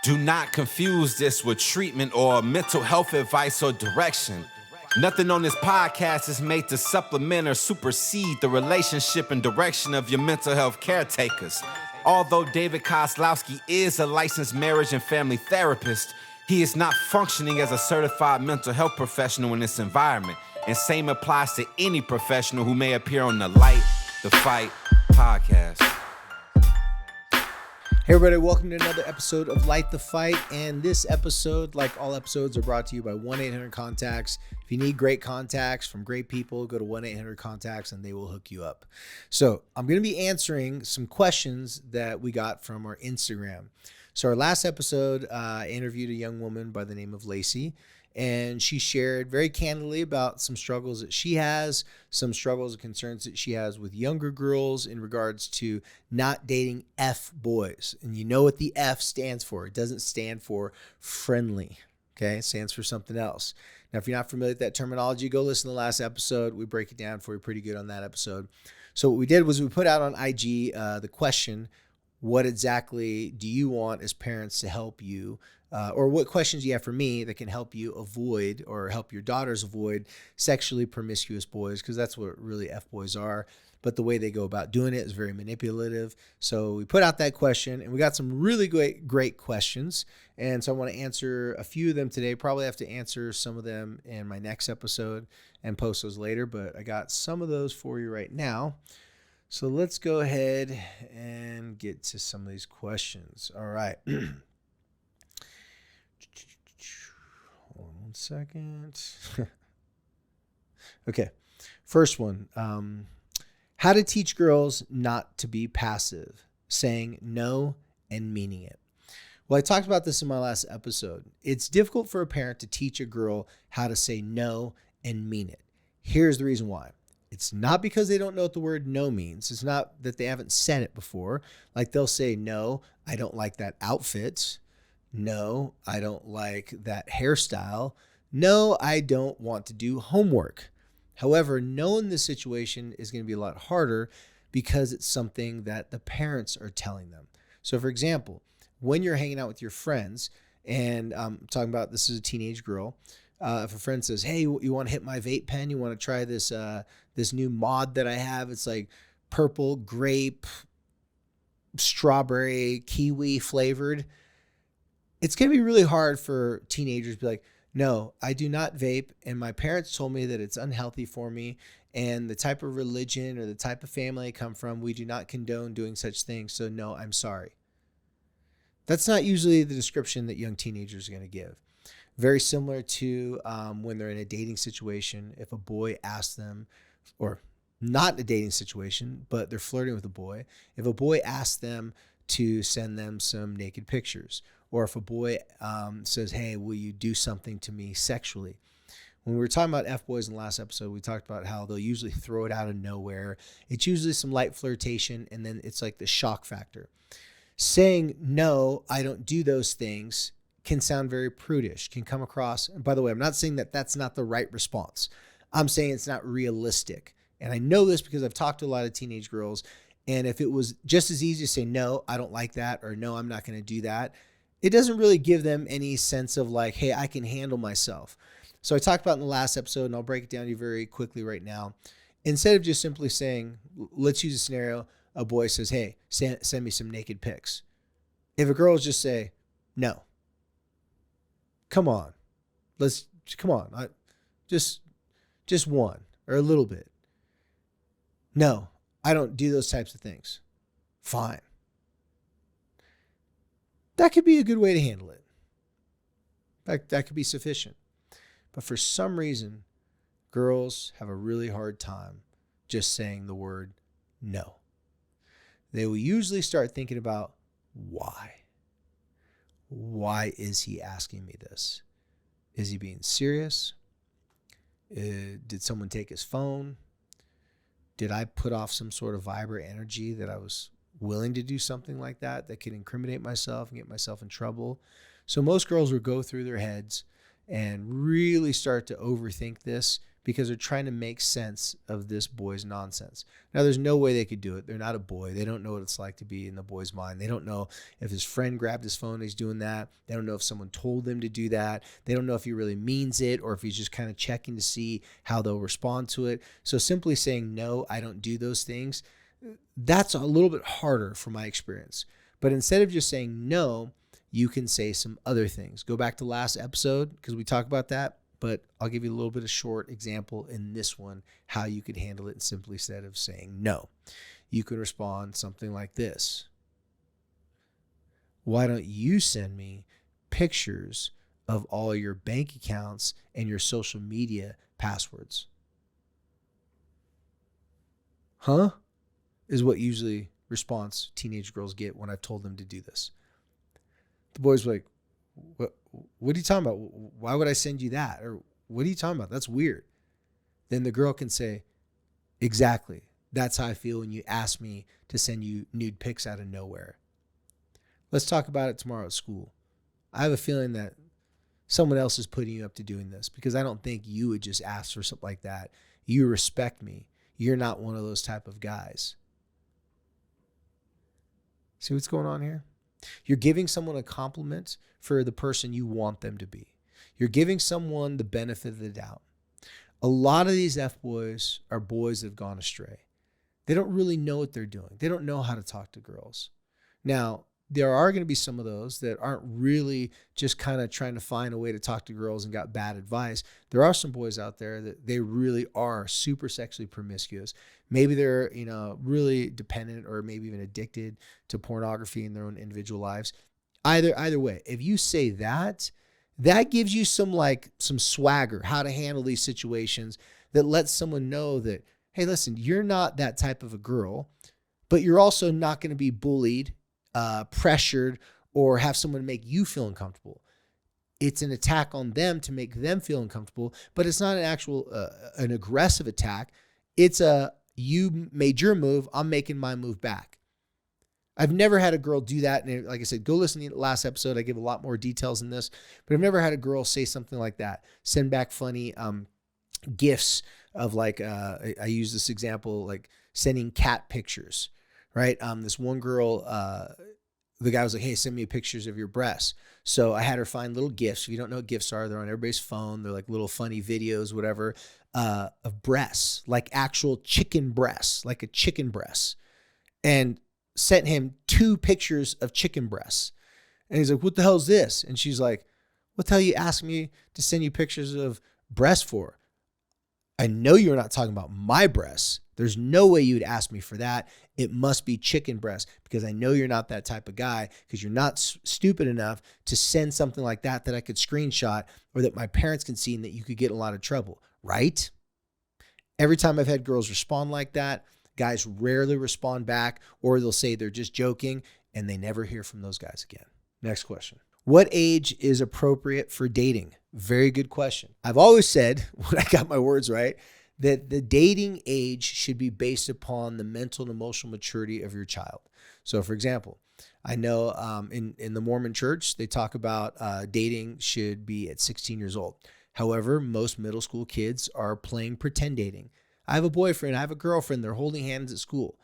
Do not confuse this with treatment or mental health advice or direction. Nothing on this podcast is made to supplement or supersede the relationship and direction of your mental health caretakers. Although David Kozlowski is a licensed marriage and family therapist, he is not functioning as a certified mental health professional in this environment. And same applies to any professional who may appear on the Light the Fight podcast. Hey everybody, welcome to another episode of Light the Fight. And this episode, like all episodes, are brought to you by 1-800-CONTACTS. If you need great contacts from great people, go to 1-800-CONTACTS and they will hook you up. So I'm going to be answering some questions that we got from our Instagram. So our last episode, I interviewed a young woman by the name of Lacey. And she shared very candidly about some struggles that she has, some struggles and concerns that she has with younger girls in regards to not dating F boys. And you know what the F stands for. It doesn't stand for friendly, okay? It stands for something else. Now, if you're not familiar with that terminology, go listen to the last episode. We break it down for you pretty good on that episode. So what we did was we put out on IG the question, what exactly do you want as parents to help you or what questions do you have for me that can help you avoid or help your daughters avoid sexually promiscuous boys? Because that's what really F-boys are. But the way they go about doing it is very manipulative. So we put out that question and we got some really great questions. And so I want to answer a few of them today. Probably have to answer some of them in my next episode and post those later. But I got some of those for you right now. So let's go ahead and get to some of these questions. All right. Hold on 1 second. Okay. First one. How to teach girls not to be passive, saying no and meaning it. Well, I talked about this in my last episode. It's difficult for a parent to teach a girl how to say no and mean it. Here's the reason why. It's not because they don't know what the word no means. It's not that they haven't said it before. Like they'll say, no, I don't like that outfit. No, I don't like that hairstyle. No, I don't want to do homework. However, no in this situation is going to be a lot harder because it's something that the parents are telling them. So for example, when you're hanging out with your friends, and I'm talking about this is a teenage girl, if a friend says, hey, you want to hit my vape pen? You want to try this this new mod that I have? It's like purple, grape, strawberry, kiwi flavored. It's going to be really hard for teenagers to be like, no, I do not vape. And my parents told me that it's unhealthy for me. And the type of religion or the type of family I come from, we do not condone doing such things. So no, I'm sorry. That's not usually the description that young teenagers are going to give. Very similar to when they're in a dating situation. If a boy asks them, or not a dating situation, but they're flirting with a boy. If a boy asks them to send them some naked pictures, or if a boy says, hey, will you do something to me sexually? When we were talking about F-boys in the last episode, we talked about how they'll usually throw it out of nowhere. It's usually some light flirtation, and then it's like the shock factor. Saying, no, I don't do those things can sound very prudish, can come across. And by the way, I'm not saying that that's not the right response. I'm saying it's not realistic. And I know this because I've talked to a lot of teenage girls. And if it was just as easy to say, no, I don't like that, or no, I'm not going to do that, it doesn't really give them any sense of like, hey, I can handle myself. So I talked about in the last episode, and I'll break it down to you very quickly right now. Instead of just simply saying, let's use a scenario, a boy says, hey, send me some naked pics. If a girl just say, no, come on, just one or a little bit. No, I don't do those types of things. Fine. That could be a good way to handle it. That could be sufficient. But for some reason, girls have a really hard time just saying the word no. They will usually start thinking about why. Why is he asking me this? Is he being serious? Did someone take his phone? Did I put off some sort of vibrant energy that I was willing to do something like that could incriminate myself and get myself in trouble? So most girls will go through their heads and really start to overthink this because they're trying to make sense of this boy's nonsense. Now, there's no way they could do it. They're not a boy. They don't know what it's like to be in the boy's mind. They don't know if his friend grabbed his phone and he's doing that. They don't know if someone told them to do that. They don't know if he really means it or if he's just kind of checking to see how they'll respond to it. So simply saying, no, I don't do those things, that's a little bit harder from my experience. But instead of just saying no, you can say some other things. Go back to last episode because we talked about that. But I'll give you a little bit of short example in this one, how you could handle it simply instead of saying no. You could respond something like this. Why don't you send me pictures of all your bank accounts and your social media passwords? Huh? Is what usually response teenage girls get when I've told them to do this. The boys are like, what are you talking about? Why would I send you that? Or what are you talking about? That's weird. Then the girl can say, exactly. That's how I feel when you ask me to send you nude pics out of nowhere. Let's talk about it tomorrow at school. I have a feeling that someone else is putting you up to doing this because I don't think you would just ask for something like that. You respect me. You're not one of those type of guys. See what's going on here? You're giving someone a compliment for the person you want them to be. You're giving someone the benefit of the doubt. A lot of these F-boys are boys that have gone astray. They don't really know what they're doing. They don't know how to talk to girls. Now, there are going to be some of those that aren't really just kind of trying to find a way to talk to girls and got bad advice. There are some boys out there that they really are super sexually promiscuous. Maybe they're, really dependent or maybe even addicted to pornography in their own individual lives. Either way, if you say that gives you some swagger, how to handle these situations that lets someone know that, hey, listen, you're not that type of a girl, but you're also not going to be bullied, pressured, or have someone make you feel uncomfortable. It's an attack on them to make them feel uncomfortable, but it's not an actual, an aggressive attack. It's you made your move, I'm making my move back. I've never had a girl do that. And like I said, go listen to the last episode. I give a lot more details in this, but I've never had a girl say something like that. Send back funny gifts of I use this example, like sending cat pictures, right? This one girl, the guy was like, hey, send me pictures of your breasts. So I had her find little gifts. If you don't know what gifts are, they're on everybody's phone. They're like little funny videos, whatever, of breasts, like actual chicken breasts, like a chicken breast. And sent him 2 pictures of chicken breasts. And he's like, what the hell is this? And she's like, what the hell you asked me to send you pictures of breasts for? I know you're not talking about my breasts. There's no way you'd ask me for that. It must be chicken breast because I know you're not that type of guy because you're not stupid enough to send something like that I could screenshot or that my parents can see and that you could get in a lot of trouble, right? Every time I've had girls respond like that, guys rarely respond back or they'll say they're just joking and they never hear from those guys again. Next question. What age is appropriate for dating? Very good question. I've always said, when I got my words right, that the dating age should be based upon the mental and emotional maturity of your child. So for example, I know in the Mormon church, they talk about dating should be at 16 years old. However, most middle school kids are playing pretend dating. I have a boyfriend, I have a girlfriend, they're holding hands at school.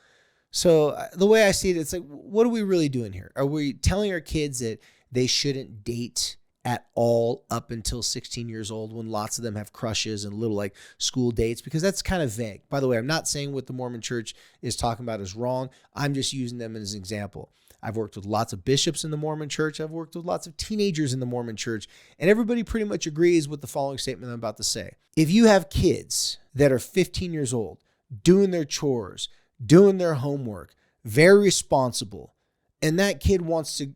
So the way I see it, it's like, what are we really doing here? Are we telling our kids that they shouldn't date at all up until 16 years old when lots of them have crushes and little school dates? Because that's kind of vague. By the way, I'm not saying what the Mormon church is talking about is wrong. I'm just using them as an example. I've worked with lots of bishops in the Mormon church. I've worked with lots of teenagers in the Mormon church, and everybody pretty much agrees with the following statement I'm about to say. If you have kids that are 15 years old, doing their chores, doing their homework, very responsible, and that kid wants to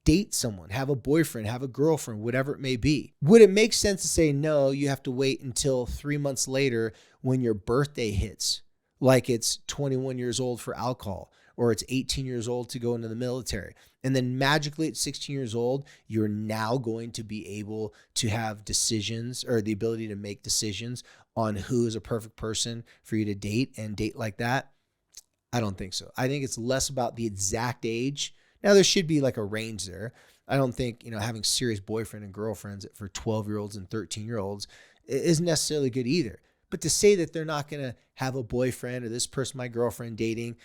date someone, have a boyfriend, have a girlfriend, whatever it may be, would it make sense to say, no, you have to wait until 3 months later when your birthday hits, like it's 21 years old for alcohol, or it's 18 years old to go into the military. And then magically at 16 years old, you're now going to be able to have decisions or the ability to make decisions on who is a perfect person for you to date and date like that? I don't think so. I think it's less about the exact age. Now, there should be a range there. I don't think, having serious boyfriend and girlfriends for 12-year-olds and 13-year-olds isn't necessarily good either. But to say that they're not going to have a boyfriend or this person, my girlfriend, dating,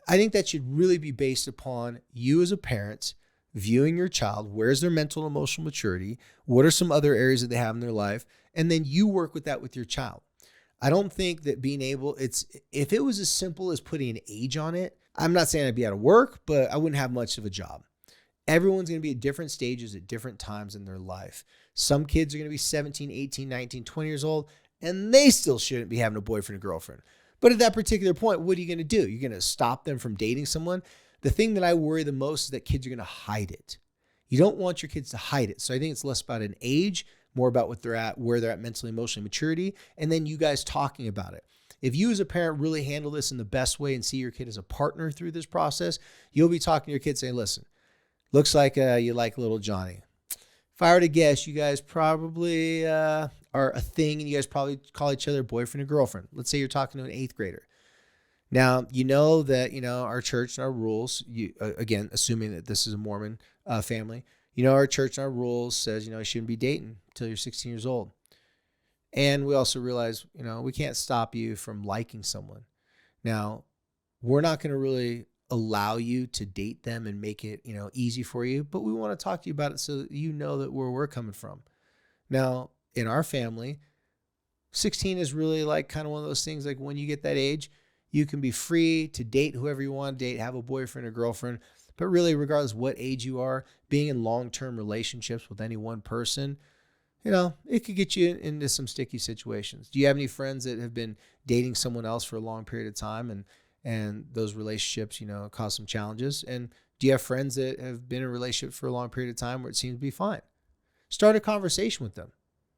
I think that should really be based upon you as a parent viewing your child. Where's their mental and emotional maturity? What are some other areas that they have in their life? And then you work with that with your child. I don't think that being able, if it was as simple as putting an age on it, I'm not saying I'd be out of work, but I wouldn't have much of a job. Everyone's going to be at different stages at different times in their life. Some kids are going to be 17, 18, 19, 20 years old, and they still shouldn't be having a boyfriend or girlfriend. But at that particular point, what are you going to do? You're going to stop them from dating someone? The thing that I worry the most is that kids are going to hide it. You don't want your kids to hide it. So I think it's less about an age, more about what they're at, where they're at mentally, emotionally, maturity, and then you guys talking about it. If you as a parent really handle this in the best way and see your kid as a partner through this process, you'll be talking to your kid saying, listen, looks like you like little Johnny. If I were to guess, you guys probably are a thing and you guys probably call each other boyfriend and girlfriend. Let's say you're talking to an 8th grader. Now, you know that, our church and our rules, again, assuming that this is a Mormon family, our church and our rules says, you shouldn't be dating until you're 16 years old. And we also realize, we can't stop you from liking someone. Now, we're not going to really allow you to date them and make it, easy for you, but we want to talk to you about it so that you know that where we're coming from. Now, in our family, 16 is really like kind of one of those things, like when you get that age, you can be free to date whoever you want to date, have a boyfriend or girlfriend, but really regardless of what age you are, being in long-term relationships with any one person, it could get you into some sticky situations. Do you have any friends that have been dating someone else for a long period of time and those relationships, cause some challenges? And do you have friends that have been in a relationship for a long period of time where it seems to be fine? Start a conversation with them.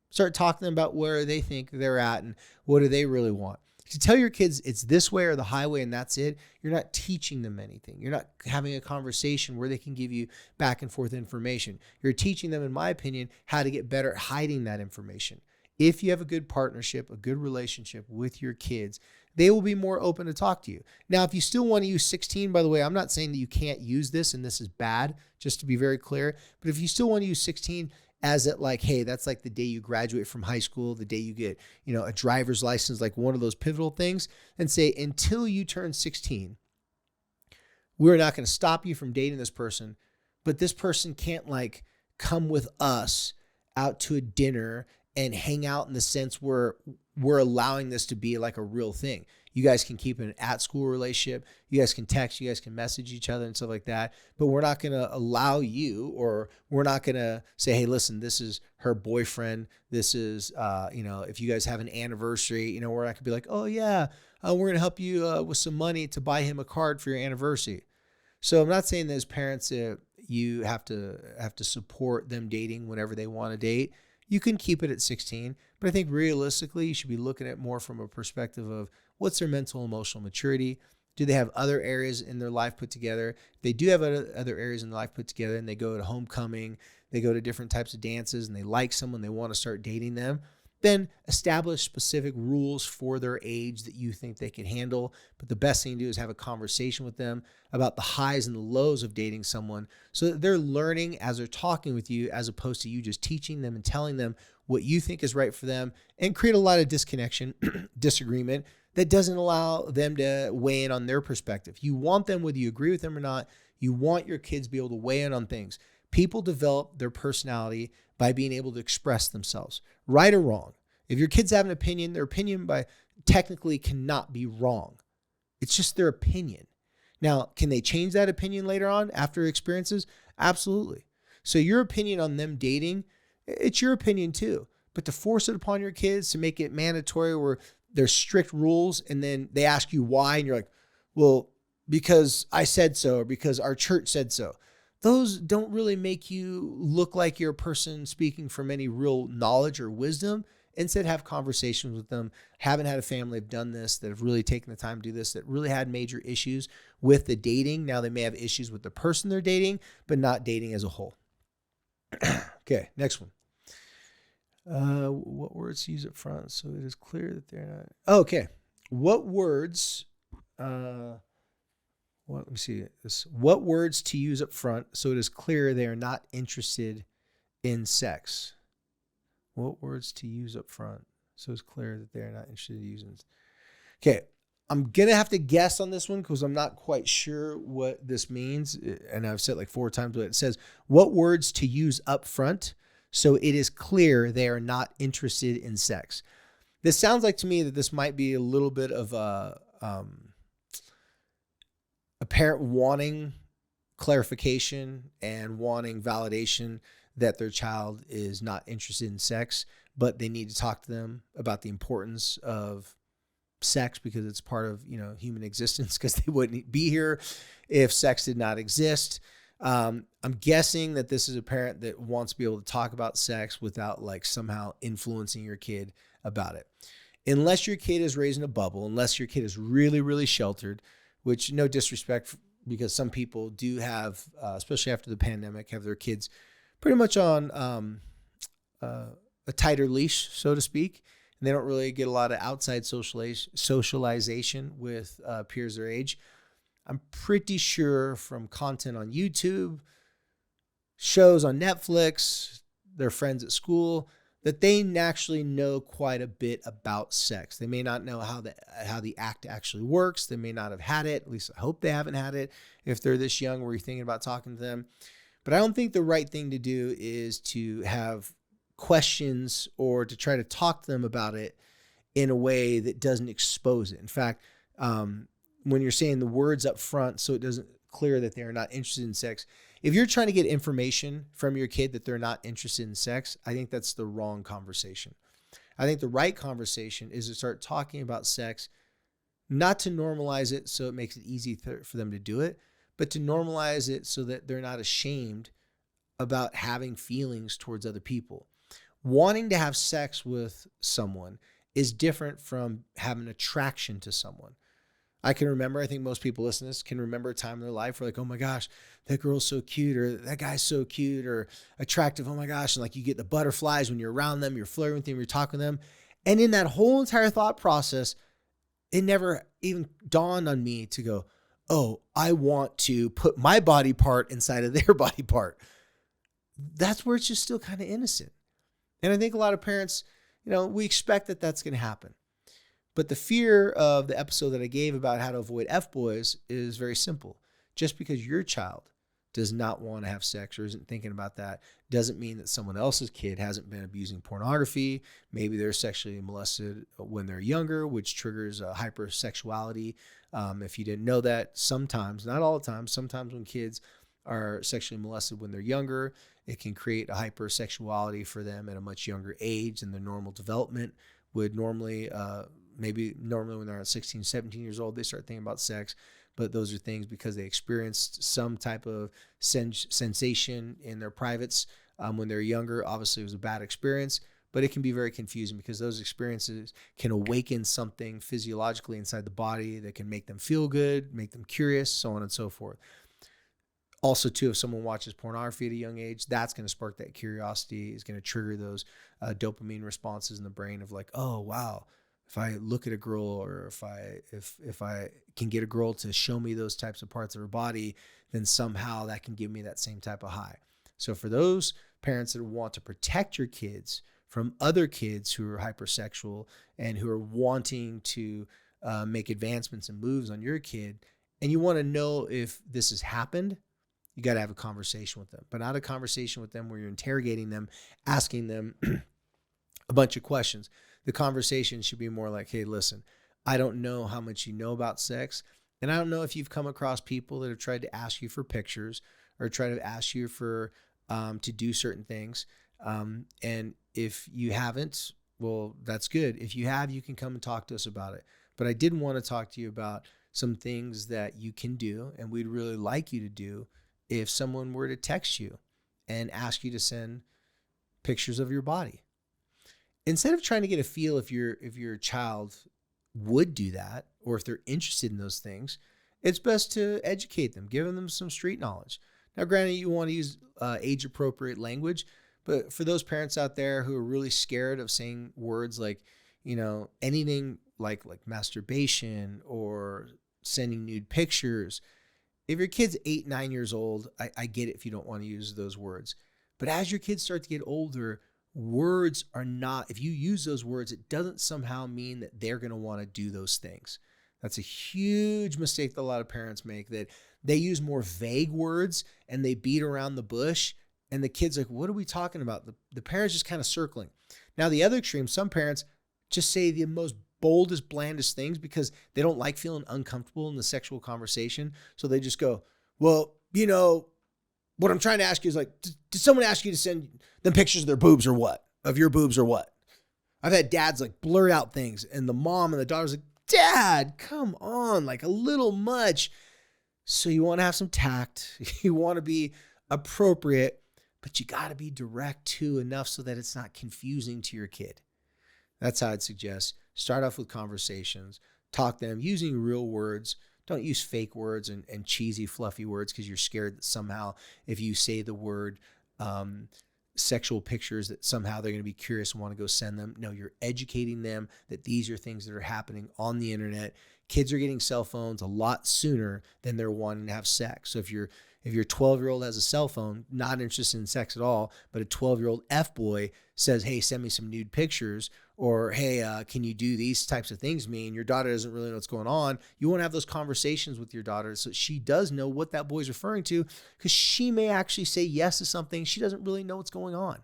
Start talking to them about where they think they're at and what do they really want. To tell your kids it's this way or the highway and that's it, you're not teaching them anything. You're not having a conversation where they can give you back and forth information. You're teaching them, in my opinion, how to get better at hiding that information. If you have a good partnership, a good relationship with your kids, they will be more open to talk to you. Now, if you still want to use 16, by the way, I'm not saying that you can't use this and this is bad, just to be very clear. But if you still want to use 16 as it like, hey, that's like the day you graduate from high school, the day you get, a driver's license, like one of those pivotal things, and say, until you turn 16, we're not going to stop you from dating this person, but this person can't like come with us out to a dinner and hang out in the sense where we're allowing this to be like a real thing. You guys can keep an at-school relationship. You guys can text. You guys can message each other and stuff like that. But we're not going to allow you, or we're not going to say, hey, listen, this is her boyfriend. This is, if you guys have an anniversary, we're not going to be like, oh, yeah, we're going to help you with some money to buy him a card for your anniversary. So I'm not saying that as parents you have to support them dating whenever they want to date. You can keep it at 16, but I think realistically, you should be looking at more from a perspective of what's their mental and emotional maturity. Do they have other areas in their life put together? If they do have other areas in their life put together and they go to homecoming, they go to different types of dances and they like someone, they want to start dating them, then establish specific rules for their age that you think they can handle. But the best thing to do is have a conversation with them about the highs and the lows of dating someone so that they're learning as they're talking with you, as opposed to you just teaching them and telling them what you think is right for them, and create a lot of disconnection, disagreement that doesn't allow them to weigh in on their perspective. You want them, whether you agree with them or not, you want your kids to be able to weigh in on things. People develop their personality by being able to express themselves, right or wrong. If your kids have an opinion, their opinion technically cannot be wrong. It's just their opinion. Now, can they change that opinion later on after experiences? Absolutely. So your opinion on them dating, it's your opinion too. But to force it upon your kids, to make it mandatory where there's strict rules and then they ask you why and you're like, well, because I said so or because our church said so. Those don't really make you look like you're a person speaking from any real knowledge or wisdom. Instead, have conversations with them. Haven't had a family have done this, that have really taken the time to do this, that really had major issues with the dating. Now they may have issues with the person they're dating, but not dating as a whole. Okay, next one. What words to use up front so it is clear that they're not... Okay. What words... let me see this. What words to use up front so it is clear they are not interested in sex? What words to use up front So it's clear that they're not interested in using it. Okay. I'm going to have to guess on this one because I'm not quite sure what this means. And I've said like 4 times, but it says what words to use up front so it is clear they are not interested in sex. This sounds like to me that this might be a little bit of a parent wanting clarification and wanting validation that their child is not interested in sex, but they need to talk to them about the importance of sex because it's part of, human existence, because they wouldn't be here if sex did not exist. I'm guessing that this is a parent that wants to be able to talk about sex without like somehow influencing your kid about it. Unless your kid is raised in a bubble, unless your kid is really, really sheltered, which no disrespect, because some people do have, especially after the pandemic, have their kids pretty much on a tighter leash, so to speak. And they don't really get a lot of outside socialization with peers their age. I'm pretty sure from content on YouTube, shows on Netflix, their friends at school, that they naturally know quite a bit about sex. They may not know how the act actually works. They may not have had it. At least I hope they haven't had it if they're this young where you're thinking about talking to them. But I don't think the right thing to do is to have questions or to try to talk to them about it in a way that doesn't expose it. In fact, when you're saying the words up front so it doesn't clear that they're not interested in sex, if you're trying to get information from your kid that they're not interested in sex, I think that's the wrong conversation. I think the right conversation is to start talking about sex, not to normalize it so it makes it easy for them to do it, but to normalize it so that they're not ashamed about having feelings towards other people. Wanting to have sex with someone is different from having attraction to someone. I can remember, I think most people listening to this can remember a time in their life where like, oh my gosh, that girl's so cute, or that guy's so cute or attractive. Oh my gosh. And like you get the butterflies when you're around them, you're flirting with them, you're talking to them. And in that whole entire thought process, it never even dawned on me to go, oh, I want to put my body part inside of their body part. That's where it's just still kind of innocent. And I think a lot of parents, we expect that that's going to happen. But the fear of the episode that I gave about how to avoid F-boys is very simple. Just because your child does not want to have sex or isn't thinking about that doesn't mean that someone else's kid hasn't been abusing pornography. Maybe they're sexually molested when they're younger, which triggers hypersexuality. If you didn't know that, sometimes, not all the time, sometimes when kids are sexually molested when they're younger, it can create a hypersexuality for them at a much younger age than their normal development would normally. Maybe normally when they're 16, 17 years old, they start thinking about sex. But those are things because they experienced some type of sensation in their privates when they're younger. Obviously, it was a bad experience, but it can be very confusing because those experiences can awaken something physiologically inside the body that can make them feel good, make them curious, so on and so forth. Also, too, if someone watches pornography at a young age, that's going to spark that curiosity. It's going to trigger those dopamine responses in the brain of like, oh, wow, if I look at a girl or if I can get a girl to show me those types of parts of her body, then somehow that can give me that same type of high. So for those parents that want to protect your kids from other kids who are hypersexual and who are wanting to make advancements and moves on your kid, and you want to know if this has happened, you got to have a conversation with them, but not a conversation with them where you're interrogating them, asking them a bunch of questions. The conversation should be more like, hey, listen, I don't know how much you know about sex. And I don't know if you've come across people that have tried to ask you for pictures or try to ask you for to do certain things. And if you haven't, well, that's good. If you have, you can come and talk to us about it. But I did want to talk to you about some things that you can do and we'd really like you to do if someone were to text you and ask you to send pictures of your body. Instead of trying to get a feel if your child would do that or if they're interested in those things, it's best to educate them, give them some street knowledge. Now, granted, you want to use age-appropriate language, but for those parents out there who are really scared of saying words like, anything like masturbation or sending nude pictures, if your kid's 8, 9 years old, I get it if you don't want to use those words. But as your kids start to get older, Words are not, if you use those words, it doesn't somehow mean that they're going to want to do those things. That's a huge mistake that a lot of parents make, that they use more vague words and they beat around the bush. And the kid's like, what are we talking about? The parents just kind of circling. Now, the other extreme, some parents just say the most boldest, blandest things because they don't like feeling uncomfortable in the sexual conversation. So they just go, well, you know, what I'm trying to ask you is like, did someone ask you to send them pictures of their boobs or what? Of your boobs or what? I've had dads like blur out things, and the mom and the daughter's like, Dad, come on, like a little much. So you want to have some tact. You want to be appropriate, but you got to be direct too, enough so that it's not confusing to your kid. That's how I'd suggest. Start off with conversations. Talk to them using real words. Don't use fake words and cheesy, fluffy words because you're scared that somehow if you say the word sexual pictures that somehow they're going to be curious and want to go send them. No, you're educating them that these are things that are happening on the internet. Kids are getting cell phones a lot sooner than they're wanting to have sex. So if your 12-year-old has a cell phone, not interested in sex at all, but a 12-year-old F-boy says, hey, send me some nude pictures, or hey, can you do these types of things to me? And your daughter doesn't really know what's going on. You want to have those conversations with your daughter so she does know what that boy's referring to, because she may actually say yes to something. She doesn't really know what's going on.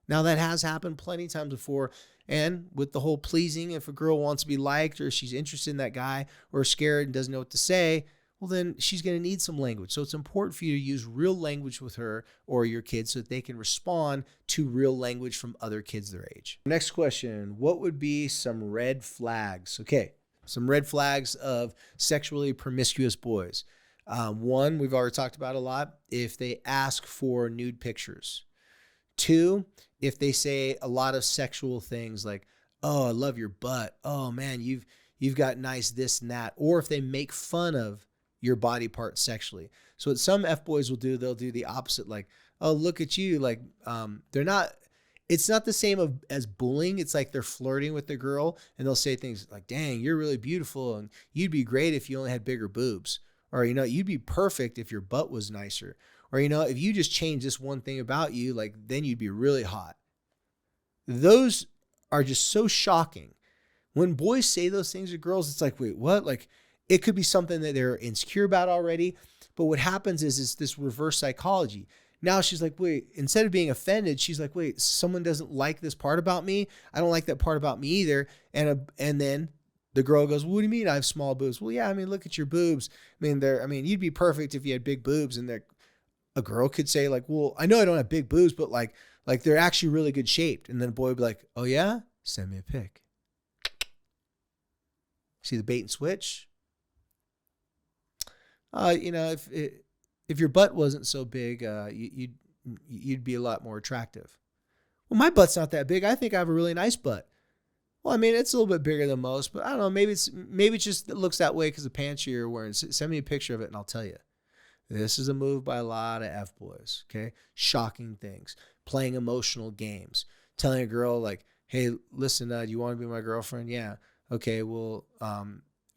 Now, that has happened plenty of times before. And with the whole pleasing, if a girl wants to be liked or she's interested in that guy or scared and doesn't know what to say, well, then she's going to need some language. So it's important for you to use real language with her or your kids so that they can respond to real language from other kids their age. Next question, what would be some red flags? Okay, some red flags of sexually promiscuous boys. One, we've already talked about a lot, if they ask for nude pictures. Two, if they say a lot of sexual things like, oh, I love your butt. Oh, man, you've got nice this and that. Or if they make fun of your body part sexually. So what some F-boys will do, they'll do the opposite, like, oh, look at you. Like, it's not the same as bullying. It's like they're flirting with the girl and they'll say things like, dang, you're really beautiful and you'd be great if you only had bigger boobs. Or, you'd be perfect if your butt was nicer. Or, if you just change this one thing about you, like, then you'd be really hot. Those are just so shocking. When boys say those things to girls, it's like, wait, what? Like, it could be something that they're insecure about already. But what happens is this reverse psychology. Now she's like, wait, instead of being offended, she's like, wait, someone doesn't like this part about me. I don't like that part about me either. And then the girl goes, well, what do you mean I have small boobs? Well, yeah, look at your boobs. You'd be perfect if you had big boobs. And a girl could say like, well, I know I don't have big boobs, but like they're actually really good shaped. And then a boy would be like, oh yeah, send me a pic. See the bait and switch? If your butt wasn't so big, you'd be a lot more attractive. Well, my butt's not that big. I think I have a really nice butt. Well, it's a little bit bigger than most, but I don't know. Maybe it just looks that way because the pants you're wearing. Send me a picture of it and I'll tell you. This is a move by a lot of F-boys, okay? Shocking things, playing emotional games, telling a girl like, hey, listen, do you want to be my girlfriend? Yeah. Okay, well,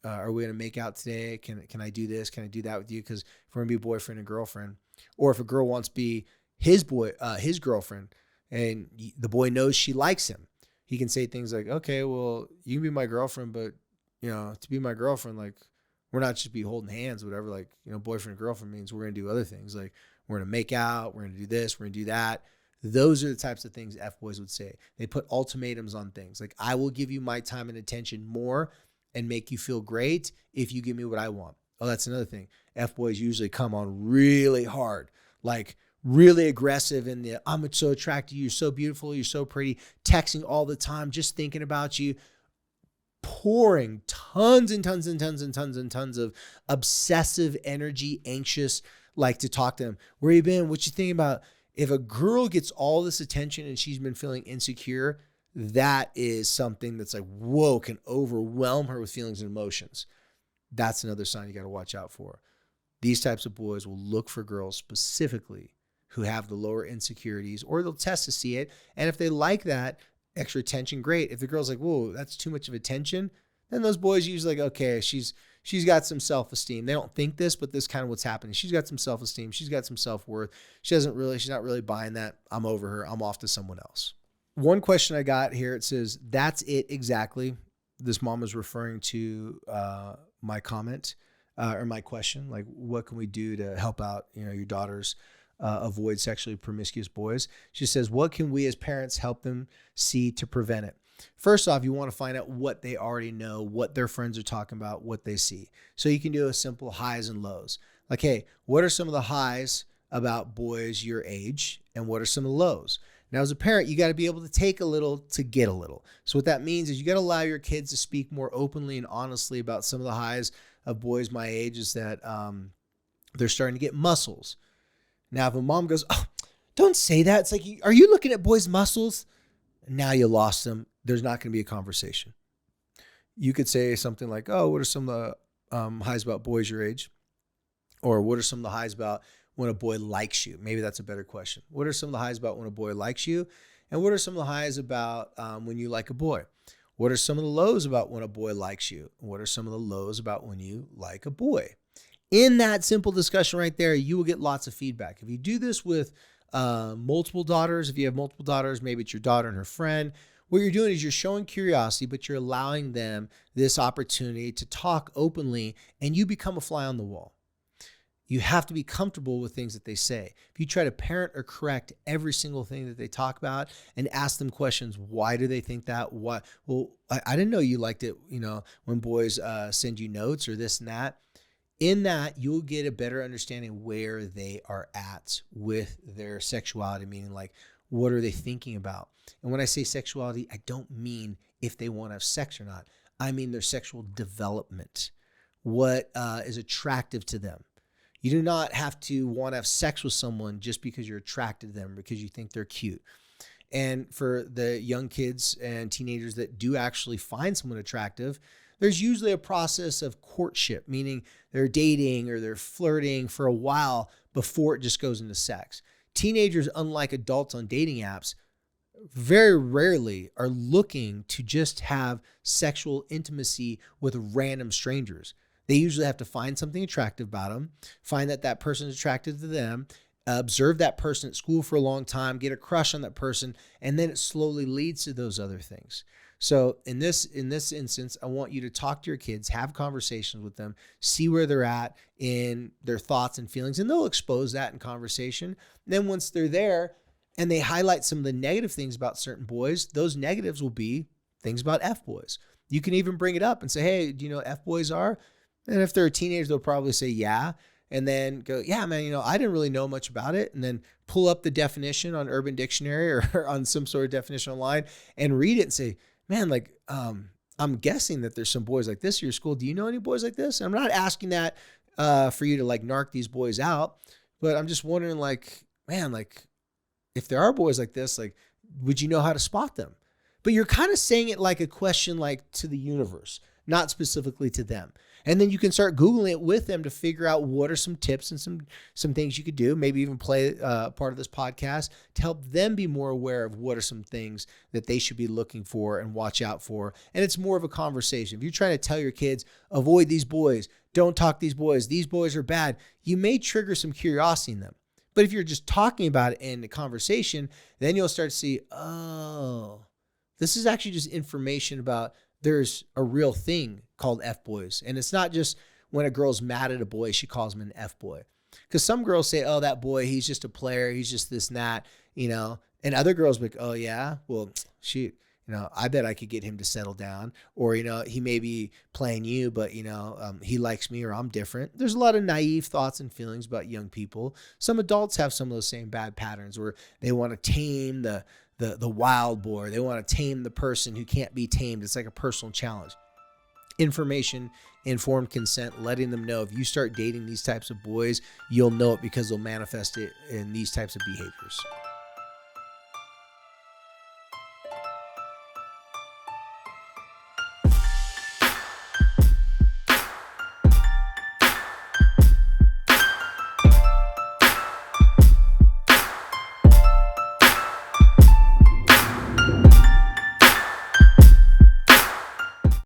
are we going to make out today? Can I do this? Can I do that with you? Because if we're going to be boyfriend and girlfriend, or if a girl wants to be his girlfriend, and the boy knows she likes him, he can say things like, okay, well, you can be my girlfriend, but, to be my girlfriend, like, we're not just be holding hands, whatever, like, boyfriend and girlfriend means we're going to do other things. Like, we're going to make out, we're going to do this, we're going to do that. Those are the types of things F-boys would say. They put ultimatums on things. Like, I will give you my time and attention more and make you feel great if you give me what I want. Oh, that's another thing. F-boys usually come on really hard, like really aggressive in the, I'm so attracted to you, you're so beautiful, you're so pretty, texting all the time, just thinking about you, pouring tons and tons and tons and tons and tons of obsessive energy, anxious, like to talk to them. Where you been? What you thinking about? If a girl gets all this attention and she's been feeling insecure, that is something that's like, whoa, can overwhelm her with feelings and emotions. That's another sign you got to watch out for. These types of boys will look for girls specifically who have the lower insecurities, or they'll test to see it. And if they like that extra attention, great. If the girl's like, whoa, that's too much of attention, then those boys usually like, okay, she's got some self-esteem. They don't think this, but this is kind of what's happening. She's got some self-esteem. She's got some self-worth. She's not really buying that. I'm over her. I'm off to someone else. One question I got here, it says, that's it exactly. This mom is referring to my comment or my question, like, what can we do to help out, your daughters avoid sexually promiscuous boys? She says, what can we as parents help them see to prevent it? First off, you want to find out what they already know, what their friends are talking about, what they see. So you can do a simple highs and lows. Like, hey, what are some of the highs about boys your age, and what are some of the lows? Now, as a parent, you got to be able to take a little to get a little. So what that means is you got to allow your kids to speak more openly and honestly about some of the highs of boys my age, is that they're starting to get muscles. Now, if a mom goes, oh, don't say that. It's like, are you looking at boys' muscles? Now you lost them. There's not going to be a conversation. You could say something like, oh, what are some of the highs about boys your age? Or what are some of the highs about when a boy likes you? Maybe that's a better question. What are some of the highs about when a boy likes you? And what are some of the highs about when you like a boy? What are some of the lows about when a boy likes you? What are some of the lows about when you like a boy? In that simple discussion right there, you will get lots of feedback. If you do this with multiple daughters, if you have multiple daughters, maybe it's your daughter and her friend, what you're doing is you're showing curiosity, but you're allowing them this opportunity to talk openly, and you become a fly on the wall. You have to be comfortable with things that they say. If you try to parent or correct every single thing that they talk about and ask them questions, why do they think that? Why? Well, I didn't know you liked it, when boys send you notes or this and that. In that, you'll get a better understanding where they are at with their sexuality, meaning like, what are they thinking about? And when I say sexuality, I don't mean if they want to have sex or not. I mean their sexual development. What is attractive to them? You do not have to want to have sex with someone just because you're attracted to them, because you think they're cute. And for the young kids and teenagers that do actually find someone attractive, there's usually a process of courtship, meaning they're dating or they're flirting for a while before it just goes into sex. Teenagers, unlike adults on dating apps, very rarely are looking to just have sexual intimacy with random strangers. They usually have to find something attractive about them, find that person is attracted to them, observe that person at school for a long time, get a crush on that person, and then it slowly leads to those other things. So in this instance, I want you to talk to your kids, have conversations with them, see where they're at in their thoughts and feelings, and they'll expose that in conversation. And then once they're there and they highlight some of the negative things about certain boys, those negatives will be things about F-boys. You can even bring it up and say, hey, do you know what F-boys are? And if they're a teenager, they'll probably say, yeah. And then go, yeah, man, I didn't really know much about it. And then pull up the definition on Urban Dictionary or on some sort of definition online and read it and say, man, like, I'm guessing that there's some boys like this at your school. Do you know any boys like this? And I'm not asking that for you to like narc these boys out, but I'm just wondering, like, man, like, if there are boys like this, like, would you know how to spot them? But you're kind of saying it like a question, like to the universe, not specifically to them. And then you can start Googling it with them to figure out what are some tips and some things you could do, maybe even play part of this podcast to help them be more aware of what are some things that they should be looking for and watch out for. And it's more of a conversation. If you're trying to tell your kids, avoid these boys, don't talk to these boys are bad, you may trigger some curiosity in them. But if you're just talking about it in the conversation, then you'll start to see, oh, this is actually just information about there's a real thing called F-boys. And it's not just when a girl's mad at a boy, she calls him an F-boy. Because some girls say, oh, that boy, he's just a player. He's just this and that, And other girls be like, oh, yeah? Well, shoot, I bet I could get him to settle down. Or, he may be playing you, but, he likes me or I'm different. There's a lot of naive thoughts and feelings about young people. Some adults have some of those same bad patterns where they want to tame the wild boar. They want to tame the person who can't be tamed. It's like a personal challenge. Information, informed consent, letting them know if you start dating these types of boys, you'll know it because they'll manifest it in these types of behaviors.